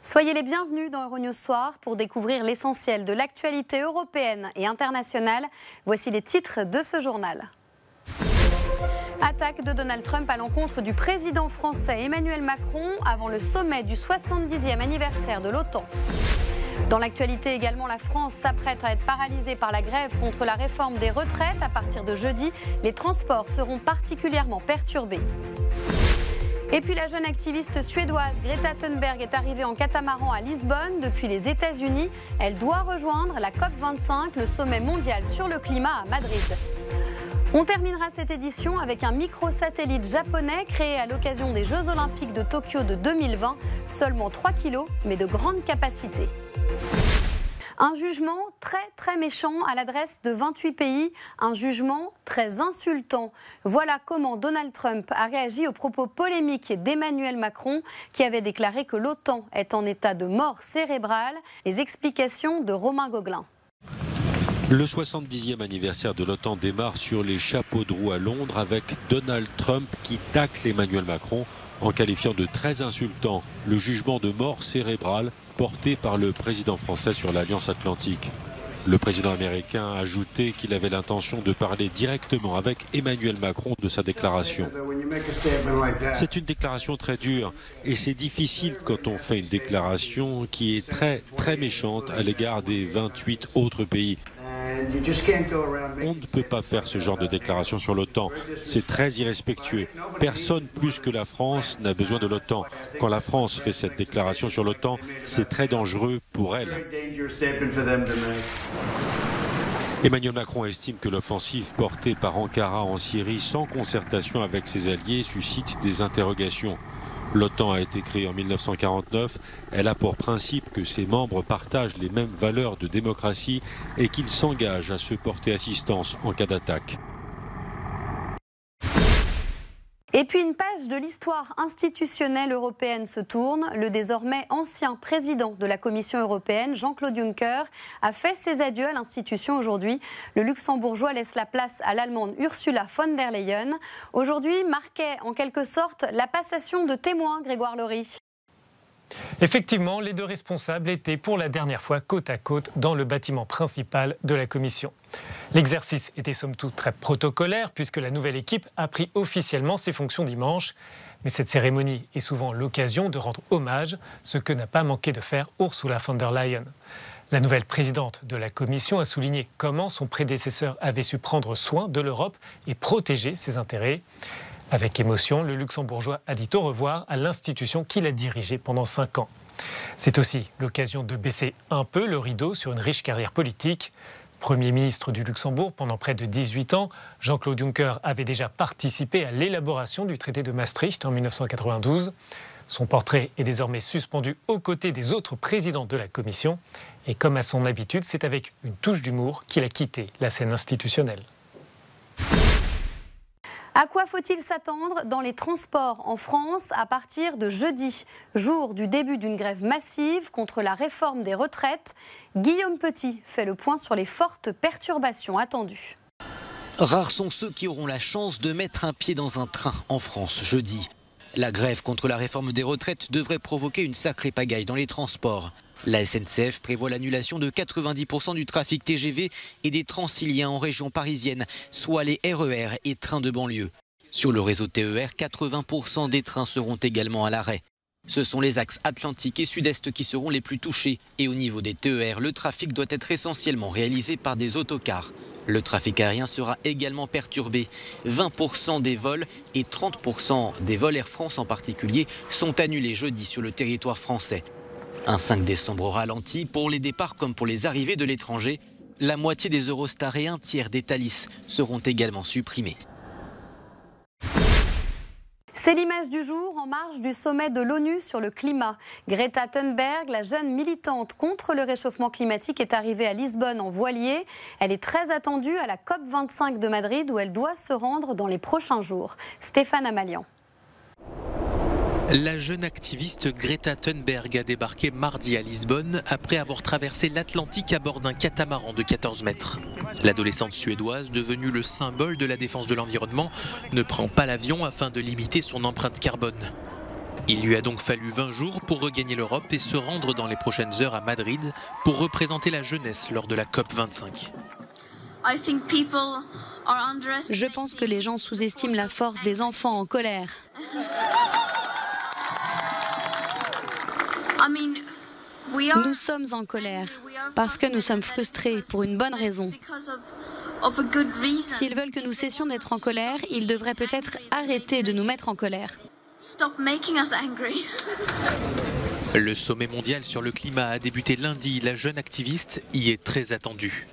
Soyez les bienvenus dans Euronews Soir pour découvrir l'essentiel de l'actualité européenne et internationale. Voici les titres de ce journal. Attaque de Donald Trump à l'encontre du président français Emmanuel Macron avant le sommet du 70e anniversaire de l'OTAN. Dans l'actualité également, la France s'apprête à être paralysée par la grève contre la réforme des retraites. À partir de jeudi, les transports seront particulièrement perturbés. Et puis la jeune activiste suédoise Greta Thunberg est arrivée en catamaran à Lisbonne depuis les États-Unis. Elle doit rejoindre la COP25, le sommet mondial sur le climat à Madrid. On terminera cette édition avec un microsatellite japonais créé à l'occasion des Jeux Olympiques de Tokyo de 2020. Seulement 3 kilos, mais de grande capacité. Un jugement très méchant à l'adresse de 28 pays, un jugement très insultant. Voilà comment Donald Trump a réagi aux propos polémiques d'Emmanuel Macron qui avait déclaré que l'OTAN est en état de mort cérébrale. Les explications de Romain Gauguelin. Le 70e anniversaire de l'OTAN démarre sur les chapeaux de roue à Londres avec Donald Trump qui tacle Emmanuel Macron en qualifiant de très insultant le jugement de mort cérébrale porté par le président français sur l'Alliance Atlantique. Le président américain a ajouté qu'il avait l'intention de parler directement avec Emmanuel Macron de sa déclaration. C'est une déclaration très dure et c'est difficile quand on fait une déclaration qui est très méchante à l'égard des 28 autres pays. On ne peut pas faire ce genre de déclaration sur l'OTAN. C'est très irrespectueux. Personne plus que la France n'a besoin de l'OTAN. Quand la France fait cette déclaration sur l'OTAN, c'est très dangereux pour elle. Emmanuel Macron estime que l'offensive portée par Ankara en Syrie sans concertation avec ses alliés suscite des interrogations. L'OTAN a été créée en 1949. Elle a pour principe que ses membres partagent les mêmes valeurs de démocratie et qu'ils s'engagent à se porter assistance en cas d'attaque. Et puis une page de l'histoire institutionnelle européenne se tourne. Le désormais ancien président de la Commission européenne, Jean-Claude Juncker, a fait ses adieux à l'institution aujourd'hui. Le luxembourgeois laisse la place à l'allemande Ursula von der Leyen. Aujourd'hui marquait en quelque sorte la passation de témoins, Grégoire Laury. Effectivement, les deux responsables étaient pour la dernière fois côte à côte dans le bâtiment principal de la Commission. L'exercice était somme toute très protocolaire puisque la nouvelle équipe a pris officiellement ses fonctions dimanche. Mais cette cérémonie est souvent l'occasion de rendre hommage, ce que n'a pas manqué de faire Ursula von der Leyen. La nouvelle présidente de la Commission a souligné comment son prédécesseur avait su prendre soin de l'Europe et protéger ses intérêts. Avec émotion, le luxembourgeois a dit au revoir à l'institution qu'il a dirigée pendant 5 ans. C'est aussi l'occasion de baisser un peu le rideau sur une riche carrière politique. Premier ministre du Luxembourg pendant près de 18 ans, Jean-Claude Juncker avait déjà participé à l'élaboration du traité de Maastricht en 1992. Son portrait est désormais suspendu aux côtés des autres présidents de la Commission. Et comme à son habitude, c'est avec une touche d'humour qu'il a quitté la scène institutionnelle. À quoi faut-il s'attendre dans les transports en France à partir de jeudi, jour du début d'une grève massive contre la réforme des retraites? Guillaume Petit fait le point sur les fortes perturbations attendues. Rares sont ceux qui auront la chance de mettre un pied dans un train en France jeudi. La grève contre la réforme des retraites devrait provoquer une sacrée pagaille dans les transports. La SNCF prévoit l'annulation de 90% du trafic TGV et des Transiliens en région parisienne, soit les RER et trains de banlieue. Sur le réseau TER, 80% des trains seront également à l'arrêt. Ce sont les axes Atlantique et Sud-Est qui seront les plus touchés. Et au niveau des TER, le trafic doit être essentiellement réalisé par des autocars. Le trafic aérien sera également perturbé. 20% des vols et 30% des vols Air France en particulier sont annulés jeudi sur le territoire français. Un 5 décembre ralenti pour les départs comme pour les arrivées de l'étranger. La moitié des Eurostars et un tiers des Thalys seront également supprimés. C'est l'image du jour en marge du sommet de l'ONU sur le climat. Greta Thunberg, la jeune militante contre le réchauffement climatique, est arrivée à Lisbonne en voilier. Elle est très attendue à la COP25 de Madrid où elle doit se rendre dans les prochains jours. Stéphane Amalian. La jeune activiste Greta Thunberg a débarqué mardi à Lisbonne après avoir traversé l'Atlantique à bord d'un catamaran de 14 mètres. L'adolescente suédoise, devenue le symbole de la défense de l'environnement, ne prend pas l'avion afin de limiter son empreinte carbone. Il lui a donc fallu 20 jours pour regagner l'Europe et se rendre dans les prochaines heures à Madrid pour représenter la jeunesse lors de la COP25. Je pense que les gens sous-estiment la force des enfants en colère. Nous sommes en colère parce que nous sommes frustrés pour une bonne raison. S'ils veulent que nous cessions d'être en colère, ils devraient peut-être arrêter de nous mettre en colère. Le sommet mondial sur le climat a débuté lundi. La jeune activiste y est très attendue.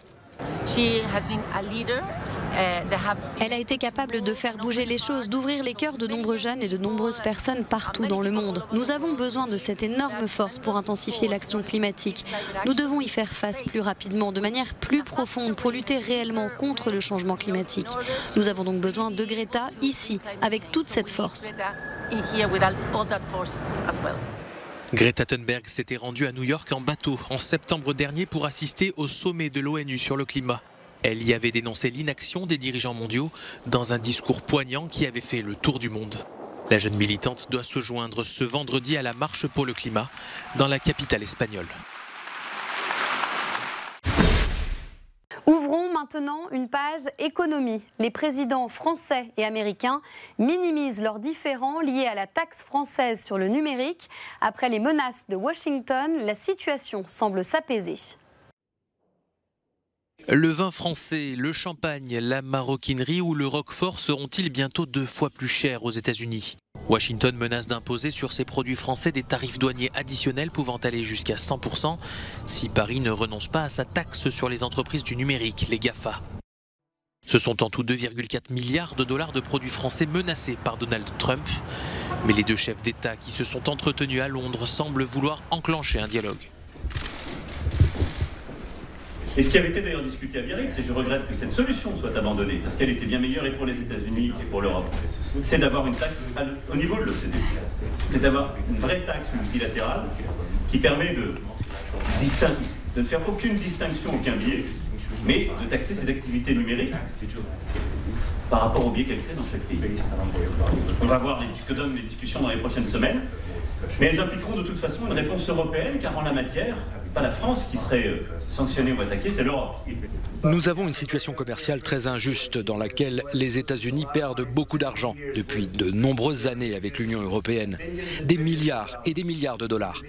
Elle a été capable de faire bouger les choses, d'ouvrir les cœurs de nombreux jeunes et de nombreuses personnes partout dans le monde. Nous avons besoin de cette énorme force pour intensifier l'action climatique. Nous devons y faire face plus rapidement, de manière plus profonde, pour lutter réellement contre le changement climatique. Nous avons donc besoin de Greta ici, avec toute cette force. Greta Thunberg s'était rendue à New York en bateau en septembre dernier pour assister au sommet de l'ONU sur le climat. Elle y avait dénoncé l'inaction des dirigeants mondiaux dans un discours poignant qui avait fait le tour du monde. La jeune militante doit se joindre ce vendredi à la marche pour le climat dans la capitale espagnole. Ouvrons maintenant une page économie. Les présidents français et américains minimisent leurs différends liés à la taxe française sur le numérique. Après les menaces de Washington, la situation semble s'apaiser. Le vin français, le champagne, la maroquinerie ou le roquefort seront-ils bientôt 2 fois plus chers aux États-Unis ? Washington menace d'imposer sur ces produits français des tarifs douaniers additionnels pouvant aller jusqu'à 100% si Paris ne renonce pas à sa taxe sur les entreprises du numérique, les GAFA. Ce sont en tout 2,4 milliards de dollars de produits français menacés par Donald Trump. Mais les deux chefs d'État qui se sont entretenus à Londres semblent vouloir enclencher un dialogue. Et ce qui avait été d'ailleurs discuté à Biarritz, et je regrette que cette solution soit abandonnée, parce qu'elle était bien meilleure et pour les États-Unis et pour l'Europe, c'est d'avoir une taxe au niveau de l'OCDE. C'est d'avoir une vraie taxe multilatérale qui permet de ne faire aucune distinction, aucun biais, mais de taxer ces activités numériques par rapport aux biais qu'elles créent dans chaque pays. On va voir ce que donnent les discussions dans les prochaines semaines, mais elles impliqueront de toute façon une réponse européenne, car en la matière, pas la France qui serait sanctionnée ou attaquée, c'est l'Europe. Nous avons une situation commerciale très injuste dans laquelle les États-Unis perdent beaucoup d'argent depuis de nombreuses années avec l'Union européenne. Des milliards et des milliards de dollars.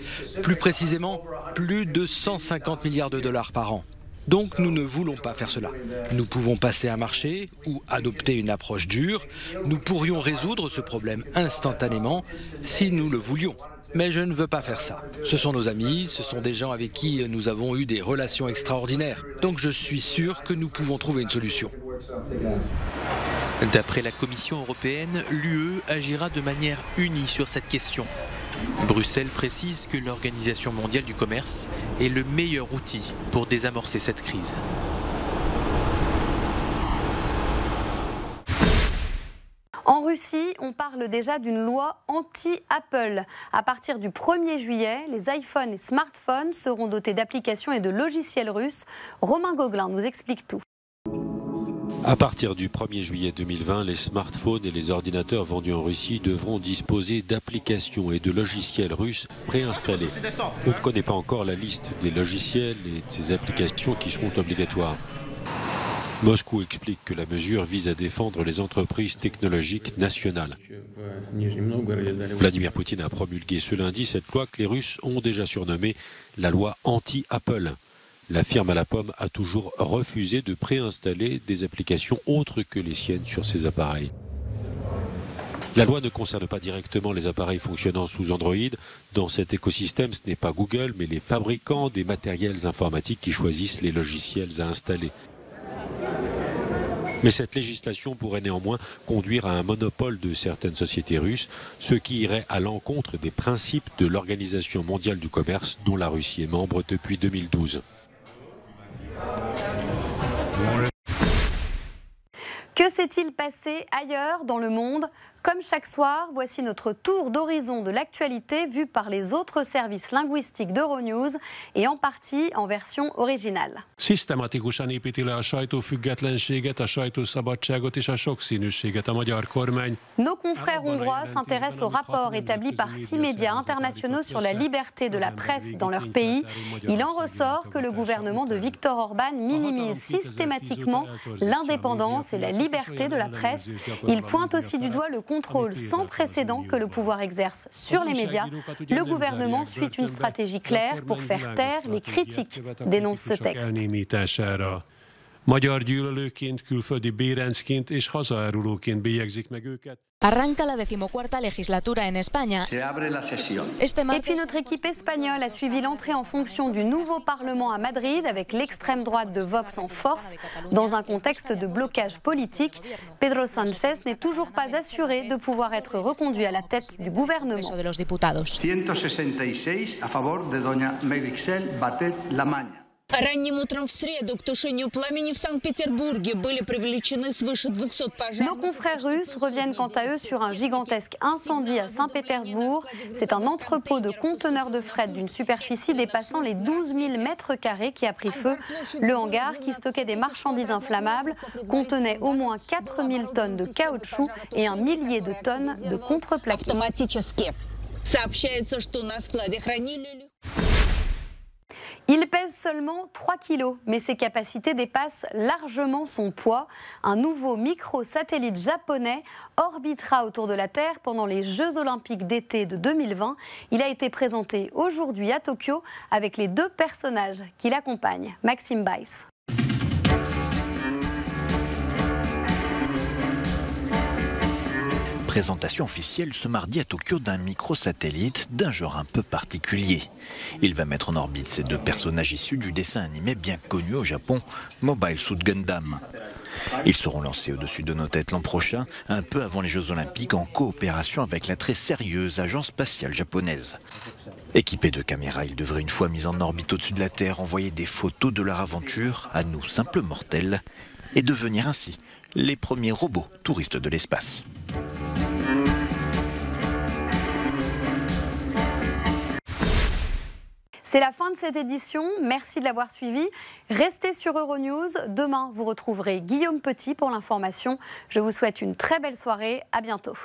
Plus précisément, plus de 150 milliards de dollars par an. Donc nous ne voulons pas faire cela. Nous pouvons passer un marché ou adopter une approche dure. Nous pourrions résoudre ce problème instantanément si nous le voulions. Mais je ne veux pas faire ça. Ce sont nos amis, ce sont des gens avec qui nous avons eu des relations extraordinaires. Donc je suis sûr que nous pouvons trouver une solution. D'après la Commission européenne, l'UE agira de manière unie sur cette question. Bruxelles précise que l'Organisation mondiale du commerce est le meilleur outil pour désamorcer cette crise. En Russie, on parle déjà d'une loi anti-Apple. À partir du 1er juillet, les iPhones et smartphones seront dotés d'applications et de logiciels russes. Romain Gauguelin nous explique tout. À partir du 1er juillet 2020, les smartphones et les ordinateurs vendus en Russie devront disposer d'applications et de logiciels russes préinstallés. On ne connaît pas encore la liste des logiciels et de ces applications qui seront obligatoires. Moscou explique que la mesure vise à défendre les entreprises technologiques nationales. Vladimir Poutine a promulgué ce lundi cette loi que les Russes ont déjà surnommée la loi anti-Apple. La firme à la pomme a toujours refusé de préinstaller des applications autres que les siennes sur ses appareils. La loi ne concerne pas directement les appareils fonctionnant sous Android. Dans cet écosystème, ce n'est pas Google, mais les fabricants des matériels informatiques qui choisissent les logiciels à installer. Mais cette législation pourrait néanmoins conduire à un monopole de certaines sociétés russes, ce qui irait à l'encontre des principes de l'Organisation mondiale du commerce, dont la Russie est membre depuis 2012. Que s'est-il passé ailleurs dans le monde ? Comme chaque soir, voici notre tour d'horizon de l'actualité vu par les autres services linguistiques d'Euronews et en partie en version originale. Szisztematikusan építi le a sajtófüggetlenséget, a sajtószabadságot és a sokszínűséget a magyar kormány. Nos confrères hongrois s'intéressent au rapport établi par 6 médias internationaux sur la liberté de la presse dans leur pays. Il en ressort que le gouvernement de Viktor Orban minimise systématiquement l'indépendance et la liberté de la presse. Il pointe aussi du doigt le contrôle sans précédent que le pouvoir exerce sur les médias. Le gouvernement suit une stratégie claire pour faire taire les critiques, dénonce ce texte. Magyar gyűlölőként, külföldi bérencként és hazaárulóként bélyegzik meg őket. Arranca la 14ª legislatura en España. Et puis notre équipe espagnole a suivi l'entrée en fonction du nouveau Parlement à Madrid avec l'extrême droite de Vox en force. Dans un contexte de blocage politique, Pedro Sánchez n'est toujours pas assuré de pouvoir être reconduit à la tête du gouvernement. 166 a favor de doña Meritxell Batet-Lamaña. Ранним утром в среду к тушению пламени в Санкт-Петербурге были привлечены свыше 200 пожарных. Nos confrères russes reviennent quant à eux sur un gigantesque incendie à Saint-Pétersbourg. C'est un entrepôt de conteneurs de fret d'une superficie dépassant les 12 000 mètres carrés qui a pris feu. Le hangar, qui stockait des marchandises inflammables, contenait au moins 4 000 tonnes de caoutchouc et 1 millier de tonnes de contreplaqué. Сообщается, что на складе хранили. Il pèse seulement 3 kilos, mais ses capacités dépassent largement son poids. Un nouveau microsatellite japonais orbitera autour de la Terre pendant les Jeux Olympiques d'été de 2020. Il a été présenté aujourd'hui à Tokyo avec les 2 personnages qui l'accompagnent. Maxime Weiss. Présentation officielle ce mardi à Tokyo d'un microsatellite d'un genre un peu particulier. Il va mettre en orbite ces 2 personnages issus du dessin animé bien connu au Japon, Mobile Suit Gundam. Ils seront lancés au-dessus de nos têtes l'an prochain, un peu avant les Jeux Olympiques, en coopération avec la très sérieuse agence spatiale japonaise. Équipés de caméras, ils devraient, une fois mis en orbite au-dessus de la Terre, envoyer des photos de leur aventure à nous, simples mortels, et devenir ainsi les premiers robots touristes de l'espace. C'est la fin de cette édition. Merci de l'avoir suivi. Restez sur Euronews. Demain, vous retrouverez Guillaume Petit pour l'information. Je vous souhaite une très belle soirée. À bientôt.